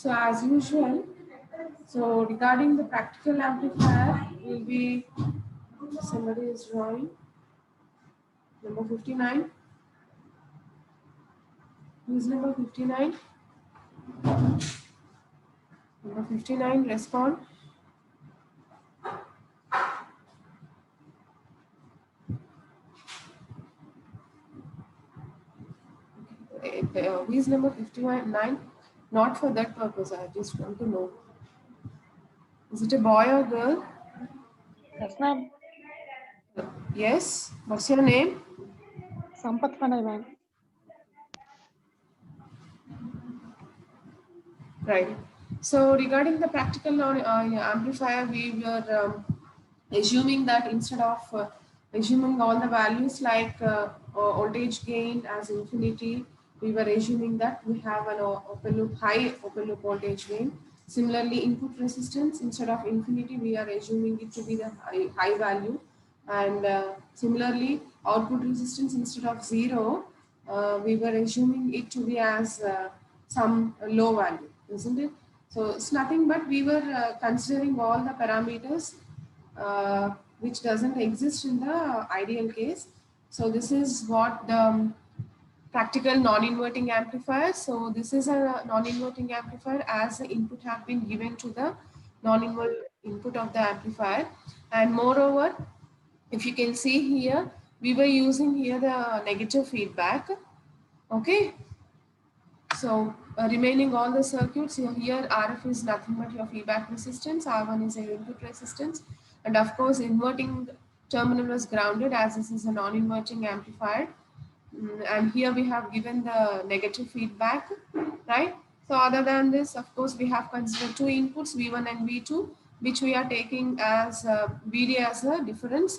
So as usual, so regarding the practical amplifier, will be somebody is drawing number 59. Who is number 59? Number 59, respond. Who is number 59? Not for that purpose, I just want to know. Is it a boy or girl? Yes, ma'am. Yes. What's your name? Sampath Panay, ma'am. Right. So regarding the practical amplifier, we were assuming that instead of assuming all the values like voltage gain as infinity, we were assuming that we have an open loop, high open loop voltage gain. Similarly, input resistance, instead of infinity, we are assuming it to be the high value. And similarly, output resistance, instead of zero, we were assuming it to be as some low value, isn't it? So it's nothing but we were considering all the parameters which doesn't exist in the ideal case. So this is what the practical non-inverting amplifier. So this is a non-inverting amplifier as the input have been given to the non-inverting input of the amplifier. And moreover, if you can see here, we were using here the negative feedback. Okay. So remaining all the circuits here, RF is nothing but your feedback resistance, R1 is your input resistance, and of course inverting terminal was grounded as this is a non-inverting amplifier. And here we have given the negative feedback, right? So other than this, of course, we have considered two inputs, V1 and V2, which we are taking as VD as a difference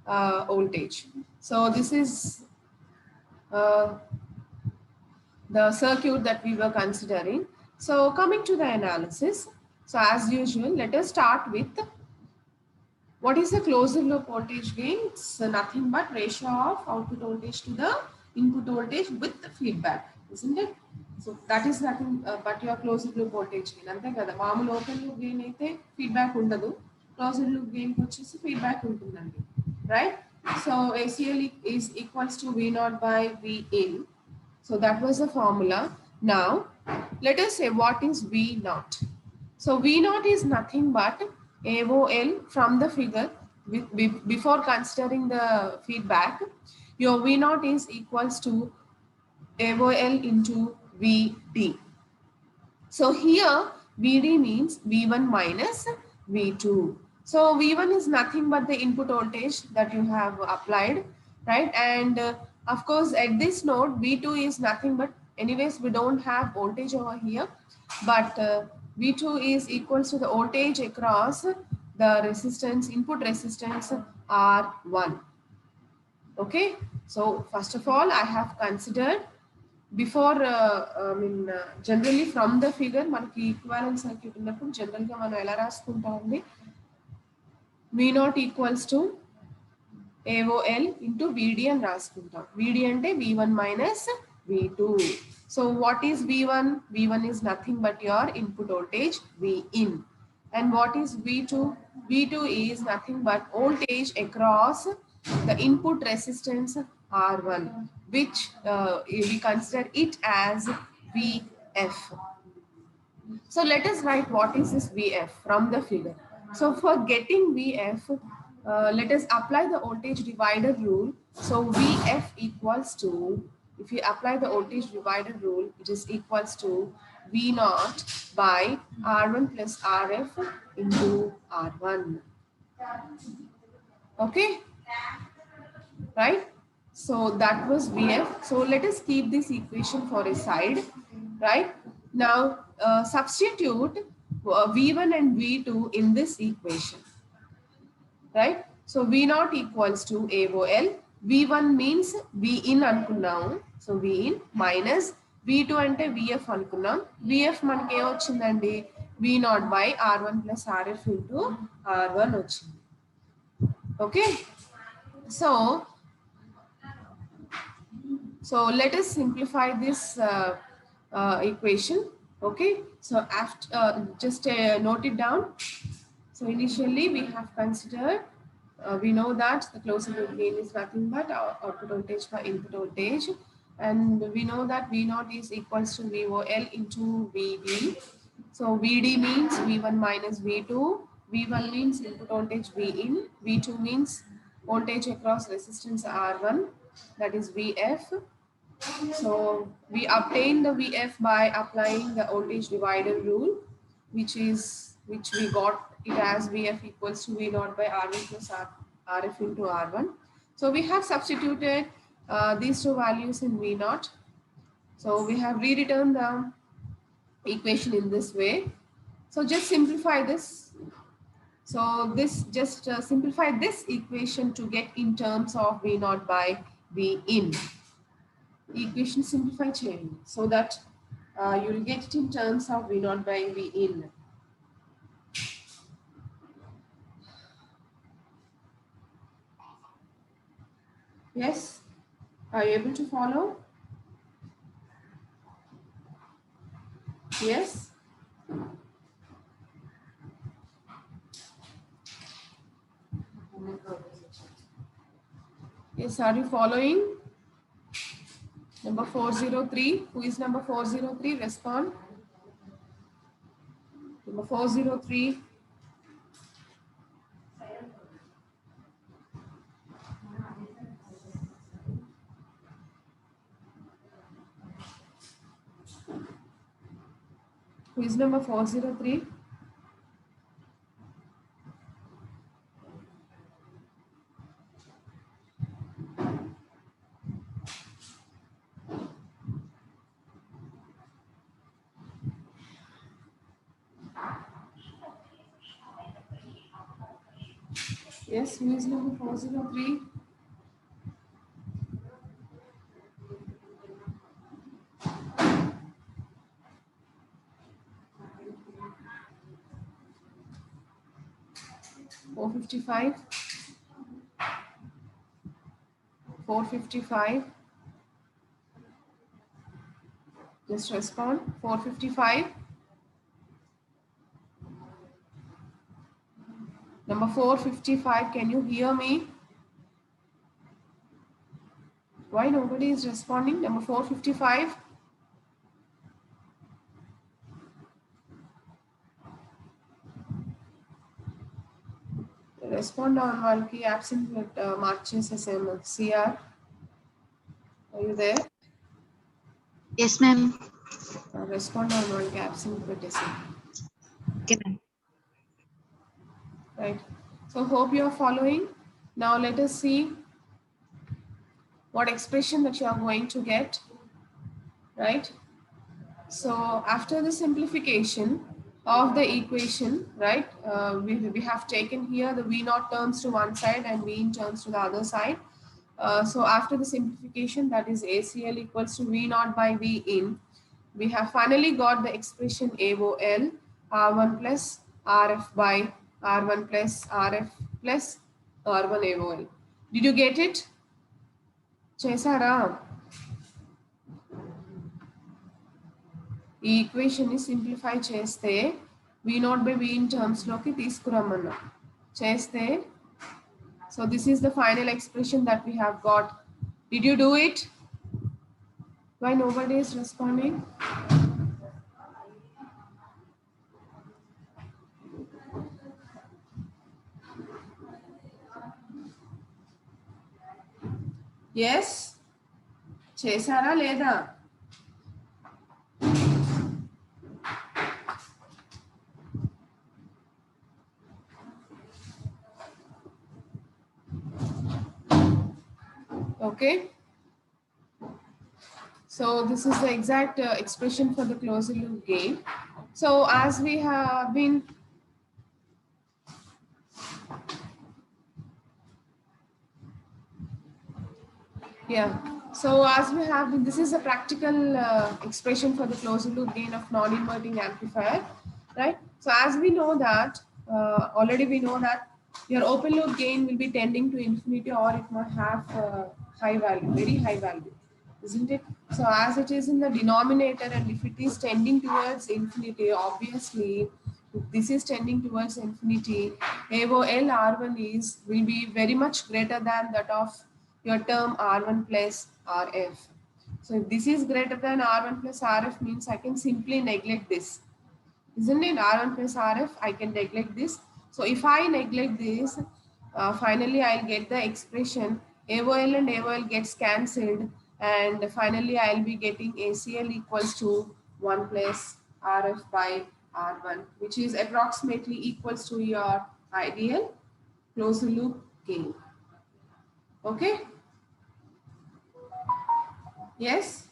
voltage. So this is the circuit that we were considering. So coming to the analysis, so as usual, let us start with what is the closed loop voltage gain? It's nothing but ratio of output voltage to the input voltage with the feedback, isn't it? So that is nothing but your closed loop voltage gain. అంతే కదా మామూలు open loop gain అయితే feedback ఉండదు closed loop gain వచ్చేసి feedback ఉంటుందండి right so ACL is equals to V naught by V in. So that was the formula. Now let us say what is V naught. So V naught is nothing but AOL from the figure before considering the feedback. Your V naught is equals to AOL into VD. So here VD means V1 minus V2. So V1 is nothing but the input voltage that you have applied, right? And of course at this node V2 is nothing but, anyways we don't have voltage over here, but V2 is equals to the voltage across the resistance, input resistance R1. Okay, so first of all I have considered before generally from the figure మనకి equivalent circuit ఉన్నప్పుడు general గా మనం ఎలా రాసుకుంటామండి V naught equals to AOL into VD అని రాసుకుంటాం. VD అంటే V1 minus V2. So what is V1? V1 is nothing but your input voltage V in. And what is V2? V2 is nothing but voltage across the input resistance R1, which we consider it as VF. So let us write what is this VF from the figure. So for getting VF, let us apply the voltage divider rule. So VF equals to, if you apply the voltage divider rule, it is equals to V naught by R1 plus RF into R1. Okay, right? So that was VF. So let us keep this equation for a side, right? Now substitute V1 and V2 in this equation, right? So V naught equals to AOL. V1 means V in అనుకున్నాము. So V in minus V2 అంటే VF అనుకున్నాం. VF మనకి ఏ వచ్చిందండి? V naught by R1 plus RF into R1 వచ్చింది. Okay. So let us simplify this equation. Okay, so after just note it down. So initially we have considered, we know that the closed loop gain is nothing but our output voltage by input voltage, and we know that V naught is equals to VOL into VD. So VD means V1 minus V2. V1 means input voltage V in. V2 means voltage across resistance R1, that is VF. So we obtain the VF by applying the voltage divider rule, which we got it as VF equals to V naught by R1 plus RF into R1. So we have substituted these two values in V naught. So we have rewritten the equation in this way. So just simplify this. So this just simplify this equation to get in terms of V naught by V in. Equation simplify change so that you'll get it in terms of V naught by V in. Yes? Are you able to follow? Yes? Yes, are you following? Number 403. Who is number 403? Respond. Number 403. Who is number 403? Yes, who is number 403? Four 55. 455. Just respond. 455. Number 455. Can you hear me? Why nobody is responding? Number 455. Respond on వాళ్ళకి absent with mark చేసేసాము. CR. Are you there? Yes, ma'am. Respond on వాళ్ళకి absent పెట్టేసాము. Okay, ma'am. Right. So hope you are following. Now let us see what expression that you are going to get. Right. So after the simplification of the equation, right, we have taken here the V naught terms to one side and V in terms to the other side. So after the simplification, that is ACL equals to V naught by V in, we have finally got the expression AOL R1 plus RF by R1 plus RF plus R1 AOL. Did you get it? Chesara? ఈ equation ని simplify చేస్తే V naught by V in terms లోకి తీసుకురమ్మన్నా చేస్తే, so this is the final expression that we have got. Did you do it? Why nobody is responding? Yes? చేశారా లేదా? Okay. So this is the exact expression for the closed loop gain. So as we have been so as we have been, this is a practical expression for the closed loop gain of non-inverting amplifier, right? So as we know that already we know that your open loop gain will be tending to infinity, or it might have high value, very high value, isn't it? So as it is in the denominator, and if it is tending towards infinity, obviously, if this is tending towards infinity, AOL R1 will be very much greater than that of your term R1 plus RF. So if this is greater than R1 plus RF means I can simply neglect this. Isn't it? R1 plus RF, I can neglect this. So if I neglect this, finally I'll get the expression AOL and AOL gets cancelled, and finally I'll be getting ACL equals to 1 plus RF by R1, which is approximately equals to your ideal closed loop gain. Okay? Yes?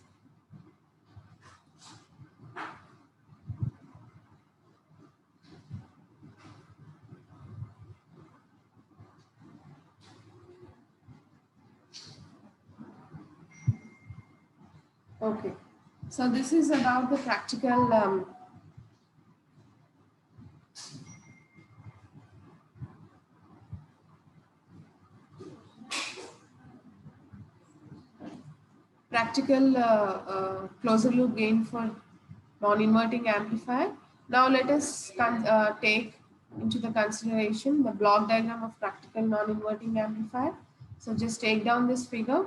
Okay. So this is about the practical closed loop gain for non-inverting amplifier. Now let us take into the consideration the block diagram of practical non-inverting amplifier. So just take down this figure.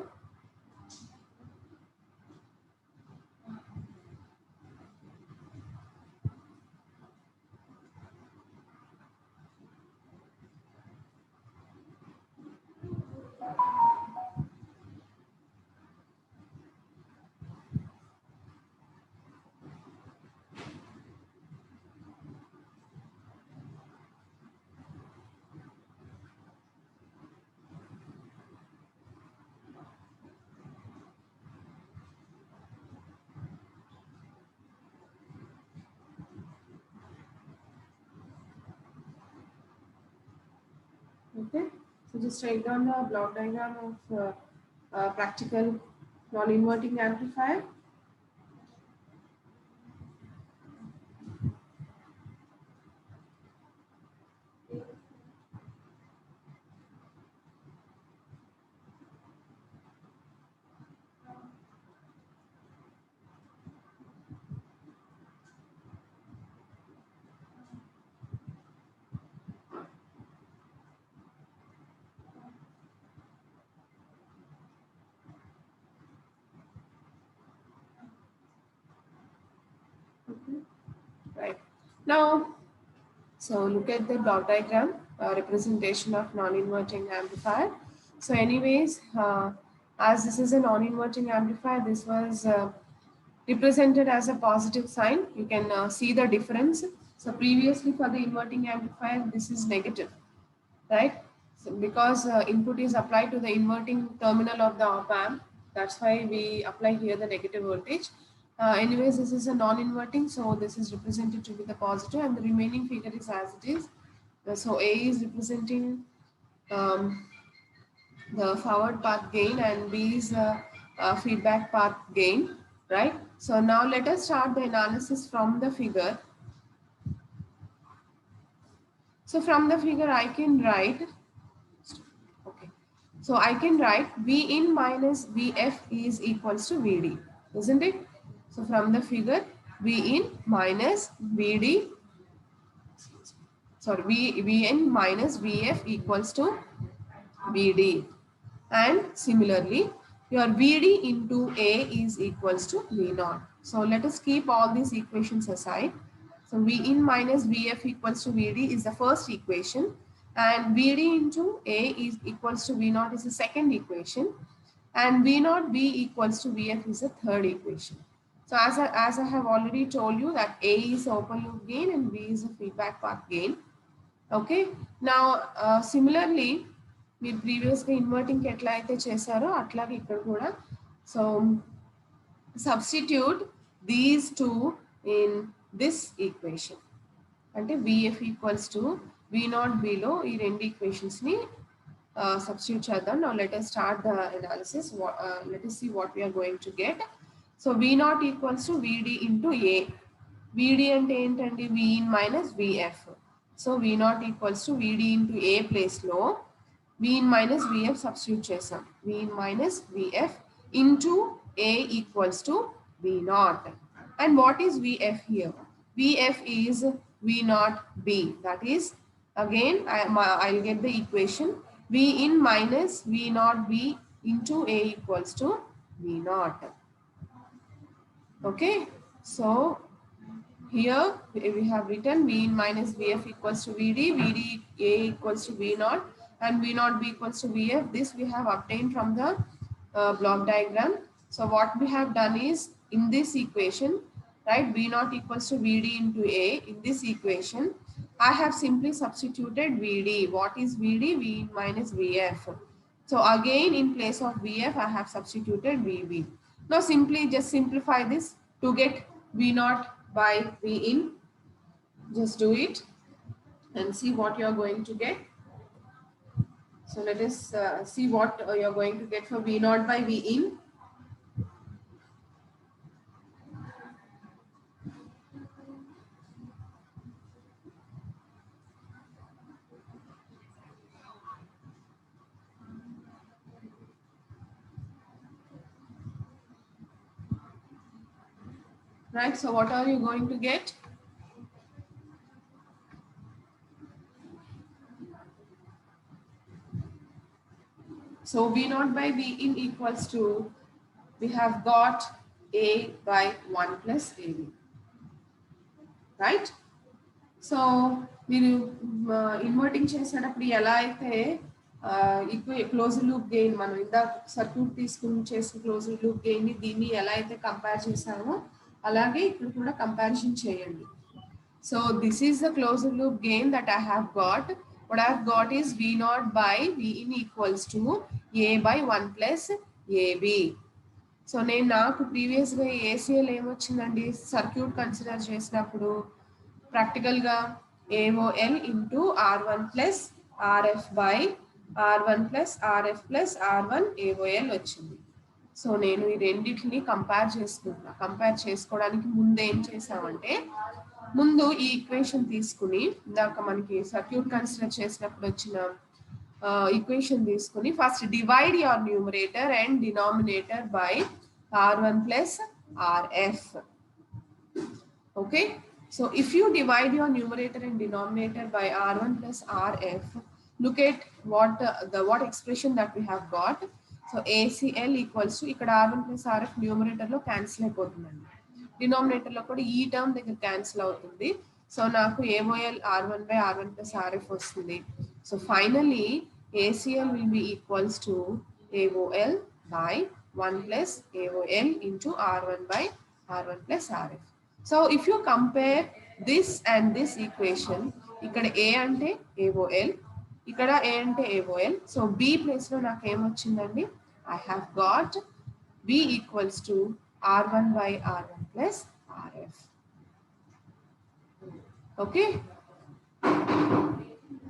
Okay, so just write down the block diagram of practical non-inverting amplifier. Okay. Right. Now, so look at the block diagram representation of non-inverting amplifier. So anyways, as this is a non-inverting amplifier, this was represented as a positive sign. You can see the difference. So previously for the inverting amplifier, this is negative, right? So because input is applied to the inverting terminal of the op amp, that's why we apply here the negative voltage. Anyways, this is a non-inverting, so this is represented to be the positive, and the remaining figure is as it is. So A is representing um, the forward path gain, and B is feedback path gain, right? So now let us start the analysis from the figure. So from the figure I can write, okay. So I can write V in minus Vf is equals to Vd, isn't it? So from the figure, V in minus Vd, sorry, V in minus Vf equals to Vd. And similarly, your Vd into A is equals to V0. So let us keep all these equations aside. So V in minus Vf equals to Vd is the first equation, and Vd into A is equals to V0 is the second equation, and V0 B equals to Vf is the third equation. So as I have already told you that A is open loop gain and B is a feedback path gain. Okay. Now similarly, మీరు ప్రీవియస్గా ఇన్వర్టింగ్కి ఎట్లా అయితే చేశారో అట్లాగే ఇక్కడ కూడా so substitute these two in this equation అంటే VF equals to V naught below ఈ రెండు ఈక్వేషన్స్ని సబ్స్టిట్యూట్ చేద్దాం. Now let us start the analysis. లెట్ us see what we are going to get. So V naught equals to VD into A. VD అంటే ఏంటండి? V in minus VF. So V naught equals to VD into A ప్లేస్లో V in minus Vf substitute chesam. V in minus Vf into A equals to V naught. And what is VF here? VF is V naught B. That is, again, I'll get the equation. V in minus V naught B into A equals to V naught. Okay, so here we have written V in minus VF equals to VD, VD A equals to V naught, and V naught B equals to VF. This we have obtained from the block diagram. So what we have done is, in this equation, right, V naught equals to VD into A. In this equation, I have simply substituted VD. What is VD? V minus VF. So again, in place of VF, I have substituted VB. Now simply just simplify this to get V naught by V in. Just do it and see what you are going to get. So let us see what you are going to get for V naught by V in. Right, so what are you going to get? So V naught by V in equals to, we have got A by 1 plus AB. Right? So మీరు inverting చేసేటప్పుడు ఎలా అయితే closed loop gain, మనం ఇందాక circuit తీసుకుని చేసిన closed loop gain ని దీన్ని ఎలా అయితే కంపేర్ చేసామో అలాగే ఇక్కడ కూడా కంపారిజన్ చేయండి. So this is the closed loop gain that I have got. what I have got is V naught by V in equals to A by 1 plus AB. So నేను నాకు ప్రీవియస్గా ఏసీఎల్ ఏమొచ్చిందండి, సర్క్యూట్ కన్సిడర్ చేసినప్పుడు ప్రాక్టికల్గా AOL into R1 plus RF by R1 plus RF plus R1 AOL వచ్చింది. So నేను ఈ రెండింటిని compare చేసుకుంటున్నా. కంపేర్ చేసుకోవడానికి ముందు ఏం చేసామంటే, ముందు ఈ ఈక్వేషన్ తీసుకుని, ఇందాక మనకి సర్క్యూట్ కన్సిడర్ చేసినప్పుడు వచ్చిన ఈక్వేషన్ తీసుకుని, first divide your numerator and denominator by R1 plus RF. Okay, so if you divide your numerator and denominator by R1 plus RF, look at what expression that we have got. So ACL equals to, ఇక్కడ R1 plus RF numerator లో cancel అయిపోతుందండి, denominator లో కూడా ఈ term దగ్గర cancel అవుతుంది. So నాకు AOL R1 by R1 plus RF వస్తుంది. So finally ACL will be equals to AOL by 1 plus AOL into R1 by R1 plus RF. So if you compare this and this equation, ఇక్కడ A అంటే AOL, ఇక్కడ A అంటే AOL. So B place లో నాకు ఏమొచ్చిందండి, I have got B equals to R1 by R1 plus RF. Okay,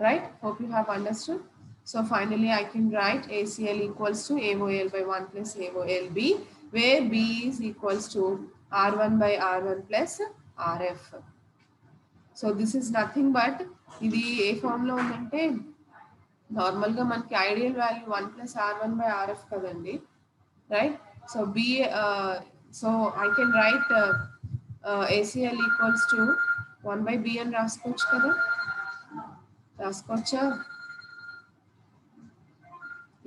right? Hope you have understood. So finally I can write ACL equals to AOL by 1 plus AOL B, where B is equals to R1 by R1 plus RF. So this is nothing but, ఇది ఏ form లో ఉందంటే, normal గా మనకి ideal value 1 plus R1 by RF కదండి, right? So B, so I can write ACL equals to 1 by B అని రాసుకోవచ్చు కదా, రాసుకోవచ్చా?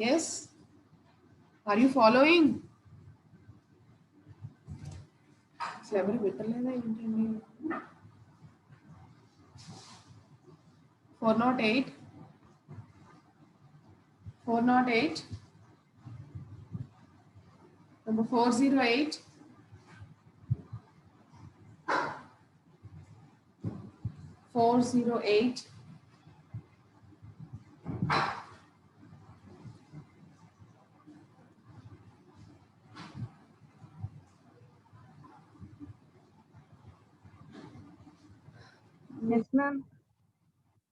Yes, are you following? ఎవరు పెట్టలేదా ఏంటండి? 408 number 408 408 Yes, ma'am.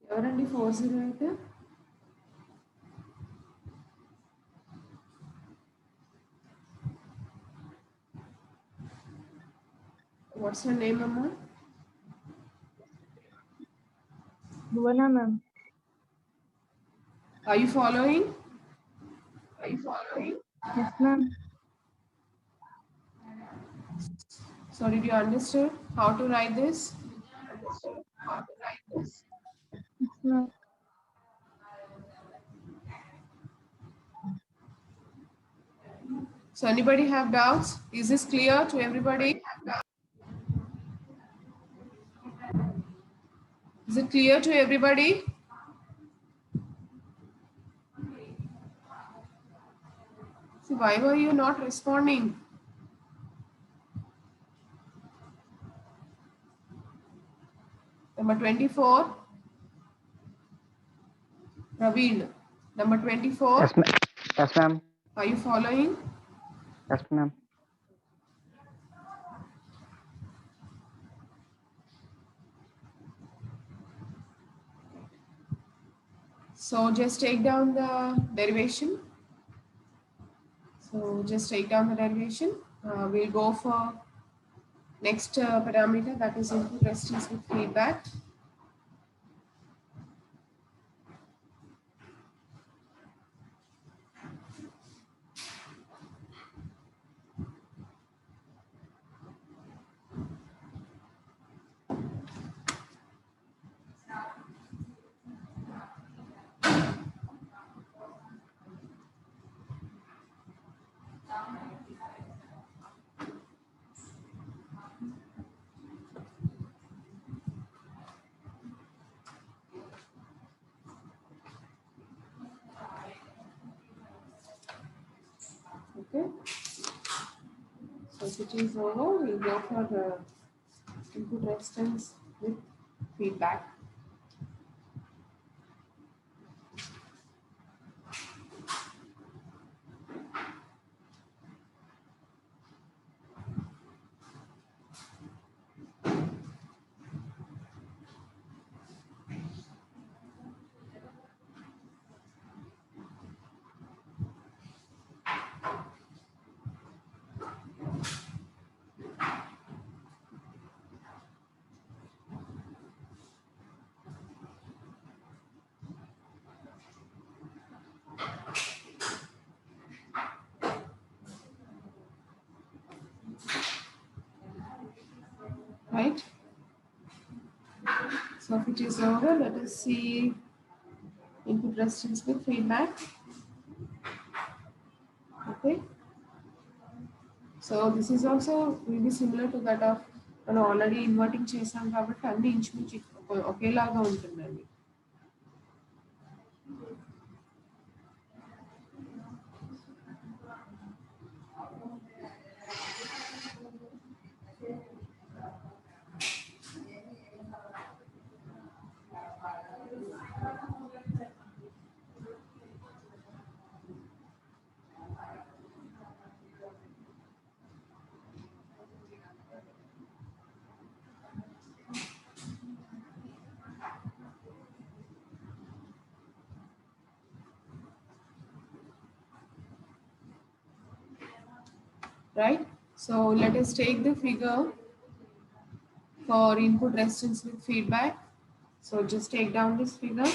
ఎవరండి 408? What's your name, Amma? Bhuwana, ma'am. Are you following? Yes, ma'am. So did you understand how to write this? Yes, ma'am. So anybody have doubts? Is this clear to everybody? Is it clear to everybody? See, why were you not responding? Number 24, Raveen. Number 24, Yes, ma'am. Yes, ma'am. are you following? Yes, ma'am. So just take down the derivation. So just take down the derivation. We'll go for next parameter, that is input resistance with feedback. Okay. So if it is over, we'll go for the input resistance with feedback. Right? So if it is over, let us see input resistance with feedback. Okay. So this is also will be similar to that of మనం already inverting చేసాం కాబట్టి అన్ని ఇంచుమించు ఒకేలాగా ఉంటుందండి. Right? So let us take the figure for input resistance with feedback. So just take down this figure.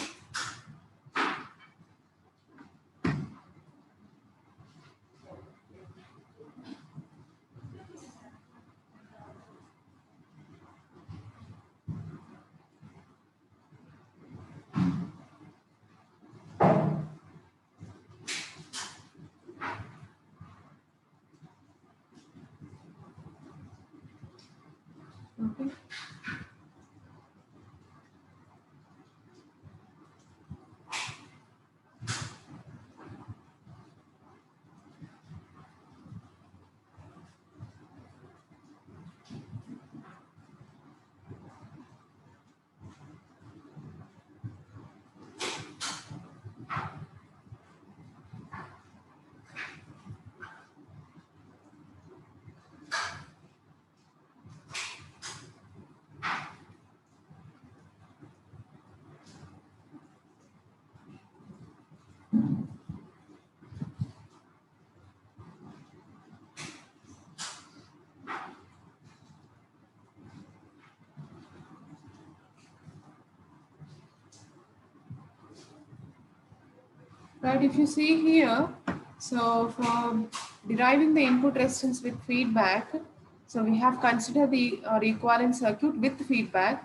Okay. Right, if you see here, so for deriving the input resistance with feedback, So we have considered the equivalent circuit with feedback.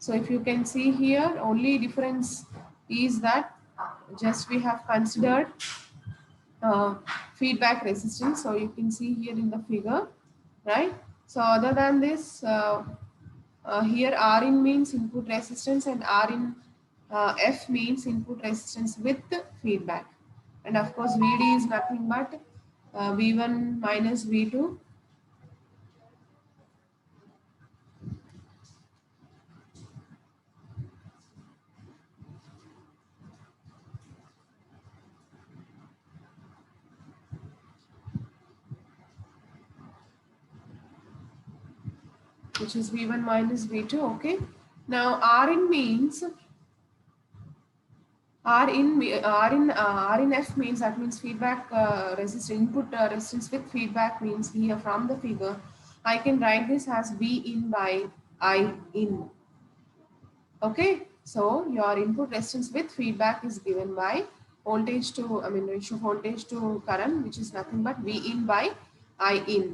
So if you can see here, only difference is that just we have considered feedback resistance. So you can see here in the figure, right? So other than this, here R in means input resistance and R in F means input resistance with feedback. And of course, VD is nothing but V1 minus V2. Which is V1 minus V2, okay? Now R in means, R in F means, that means feedback resistance, input resistance with feedback means here from the figure, I can write this as V in by I in. Okay, so your input resistance with feedback is given by voltage to, ratio voltage to current, which is nothing but V in by I in.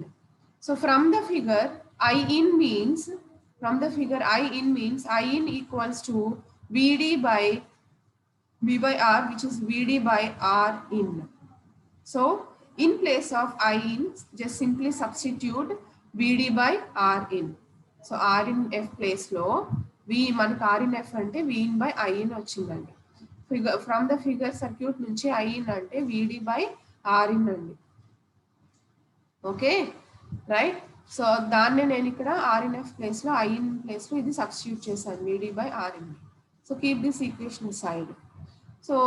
So from the figure, I in means, I in equals to VD by V by R, which is VD by R in. So in place of I in, just simply substitute VD by R in. So R in F place లో V మనకు R in F అంటే V in by I in వచ్చిందండి. Figure from the figure circuit నుంచి I in అంటే VD by R in అండి. Okay right. So దాన్ని నేను ఇక్కడ R in F place లో I in place లో ఇది సబ్స్టిట్యూట్ చేశాను VD by R in. So keep this equation aside. So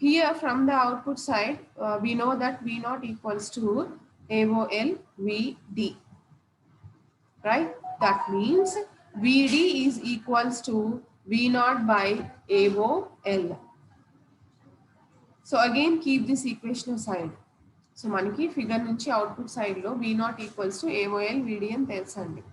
here from the output side, we know that V naught equals to AOL VD, right? That means VD is equals to V naught by AOL. So again, keep this equation aside. So manaki figure nunchi output side lo V naught equals to AOL VD అని తెలుసండి,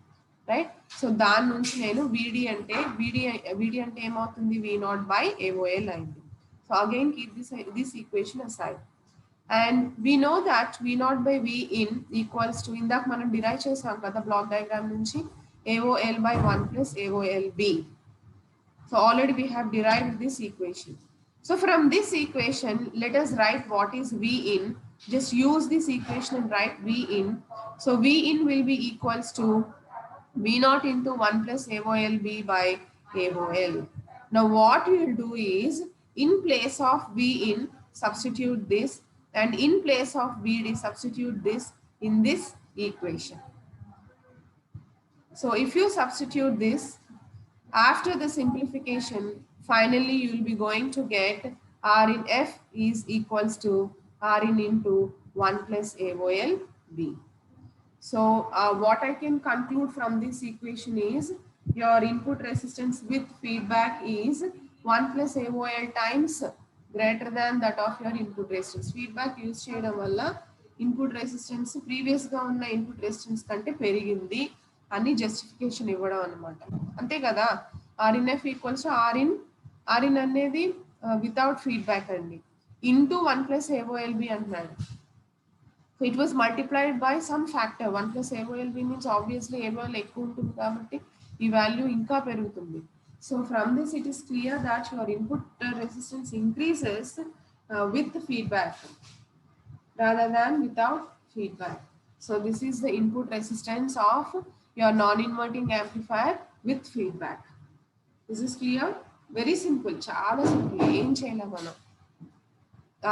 right? So దాని నుంచి నేను VD అంటే ఏమవుతుంది, V naught by AOL అయింది. So again keep this equation aside. And we know that V naught by V in equals to, ఇందాక మనం డిరైవ్ చేసాం కదా బ్లాక్ డయాగ్రామ్ నుంచి, AOL by 1 plus AOL B. So already we have derived this equation. So from this equation, let us write what is V in. Just use this equation and write V in. So V in will be equals to V naught into 1 plus AOL B by AOL. Now what we will do is, in place of V in, substitute this, and in place of VD, substitute this in this equation. So if you substitute this, after the simplification, finally you will be going to get R in F is equals to R in into 1 plus AOL B. So what I can conclude from this equation is, your input resistance with feedback is 1 plus AOL times greater than that of your input resistance. Feedback use చేయడం వల్ల input resistance previous గా ఉన్న input resistance కంటే పెరిగింది అని justification ఇవ్వడం అన్నమాట, అంతే కదా. R in F equals to R in అనేది వితౌట్ ఫీడ్బ్యాక్ అండి, ఇంటూ 1 plus AOLB అంటున్నాడు. So it was multiplied by some factor. 1 plus AOLB means obviously AOL ఎక్కువ ఉంటుంది కాబట్టి ఈ వాల్యూ ఇంకా పెరుగుతుంది. So from this it is clear that your input resistance increases with feedback rather than without feedback. So this is the input resistance of your non-inverting amplifier with feedback. This is clear? Very simple. చాలా simple, ఏం చేయలేం మనం.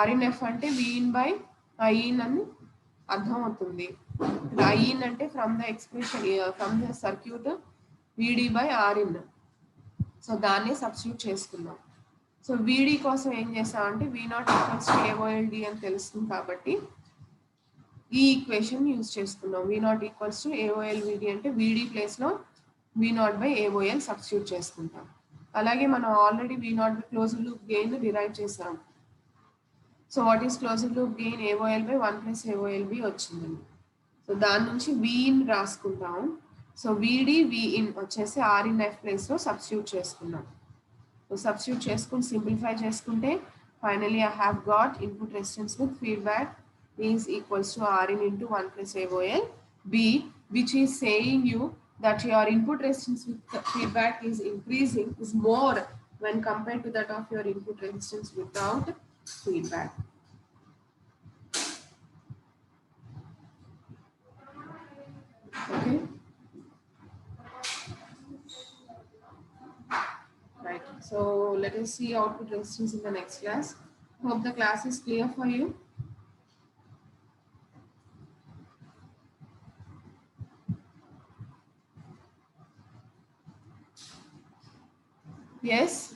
R in F అంటే V in by I in అని అర్థం అవుతుంది. I in అంటే from the expression from the circuit VD by R in. So దాన్ని సబ్స్టిట్యూట్ చేసుకున్నాం. సో VD కోసం ఏం చేసామంటే V naught equals to AOLD అని తెలుస్తుంది కాబట్టి ఈ ఈక్వేషన్ యూజ్ చేసుకున్నాం. V naught equals to AOL VD అంటే VD ప్లేస్ లో V naught by AOL substitute చేసుకుంటాం. అలాగే మనం already V naught by closed loop gain derive చేసాం. So what is closed loop gain, AOL by 1 plus AOLB వచ్చిందండి. So దాని నుంచి V in రాసుకుంటాం. సో VD V in వచ్చేసి R in F ప్లేస్ లో సబ్స్టిట్యూట్ చేసుకున్నాం. సో సబ్స్టిట్యూట్ చేసుకుని simplify చేసుకుంటే finally I have got input resistance with feedback is equals to R in into 1 plus AOL B, which is saying you that your input resistance with the feedback is increasing, is more when compared to that of your input resistance without feedback. Okay. Right. So let us see output resistance in the next class. Hope the class is clear for you. Yes.